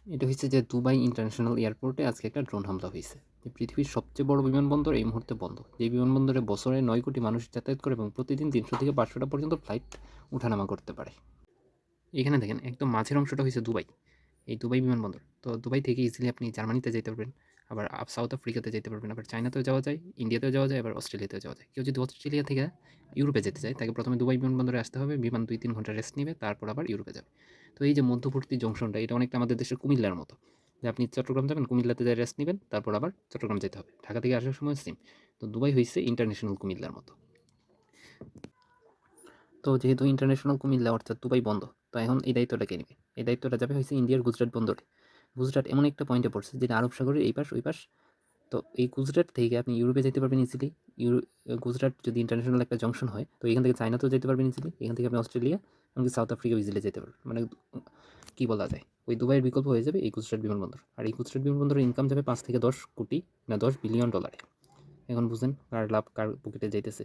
এটা হচ্ছে যে দুবাই ইন্টারন্যাশনাল এয়ারপোর্টে আজকে একটা ড্রোন হামলা হয়েছে। যে পৃথিবীর সবচেয়ে বড় বিমানবন্দর এই মুহূর্তে বন্ধ। যে বিমানবন্দরে বছরে ৯ কোটি মানুষ যাতায়াত করে এবং প্রতিদিন ৩০০ থেকে ৫০০টা পর্যন্ত ফ্লাইট ওঠানামা করতে পারে। এখানে দেখেন একদম মাঝের অংশটা হয়েছে দুবাই। এই দুবাই বিমানবন্দর। তো দুবাই থেকে ইজিলি আপনি জার্মানিতে যাইতে পারবেন, আবার সাউথ আফ্রিকাতে যেতে পারবেন, আবার চায়নাতেও যাওয়া যায়, ইন্ডিয়াতেও যাওয়া যায়, আবার অস্ট্রেলিয়াতেও যাওয়া যায়। কেউ যদি অস্ট্রেলিয়া থেকে ইউরোপে যেতে চায় তাকে প্রথমে দুবাই বিমানবন্দরে আসতে হবে, বিমান ২-৩ ঘন্টা রেস্ট নিবে, তারপর আবার ইউরোপে যাবে। তো এই যে মধ্যবর্তী জংশনটা এটা অনেকটা আমাদের দেশের কুমিল্লার মতো, যে আপনি চট্টগ্রাম যাবেন, কুমিল্লাতে যায় রেস্ট নেবেন, তারপর আবার চট্টগ্রাম যেতে হবে। ঢাকা থেকে আসার সময় সেম। তো দুবাই হয়েছে ইন্টারন্যাশনাল কুমিল্লার মতো। তো যেহেতু ইন্টারন্যাশনাল কুমিল্লা অর্থাৎ দুবাই বন্ধ, তো এখন এই দায়িত্বটা কে নেবে? এই দায়িত্বটা যাবে হয়েছে ইন্ডিয়ার গুজরাট বন্দরে। গুজরাট এমন একটা পয়েন্টে পড়ছে যেটা আরব সাগরের এই পাশ ওই পাশ। তো এই গুজরাট থেকে আপনি ইউরোপে যেতে পারবেন ইজিলি। ইউরো গুজরাট যদি ইন্টারন্যাশনাল একটা জংশন হয়, তো এখান থেকে চায়নাতেও যেতে পারবেন ইজিলি। এখান থেকে আপনি অস্ট্রেলিয়া এমনকি সাউথ আফ্রিকাও ইজিলি যেতে পারবেন। মানে কী বলা যায়, ওই দুবাইয়ের বিকল্প হয়ে যাবে এই গুজরাট বিমানবন্দর। আর এই গুজরাট বিমানবন্দরের ইনকাম যাবে ৫ থেকে ১০ কোটি, না ১০ বিলিয়ন ডলারে। এখন বুঝেন কার লাভ কার পকেটে যাইতেছে।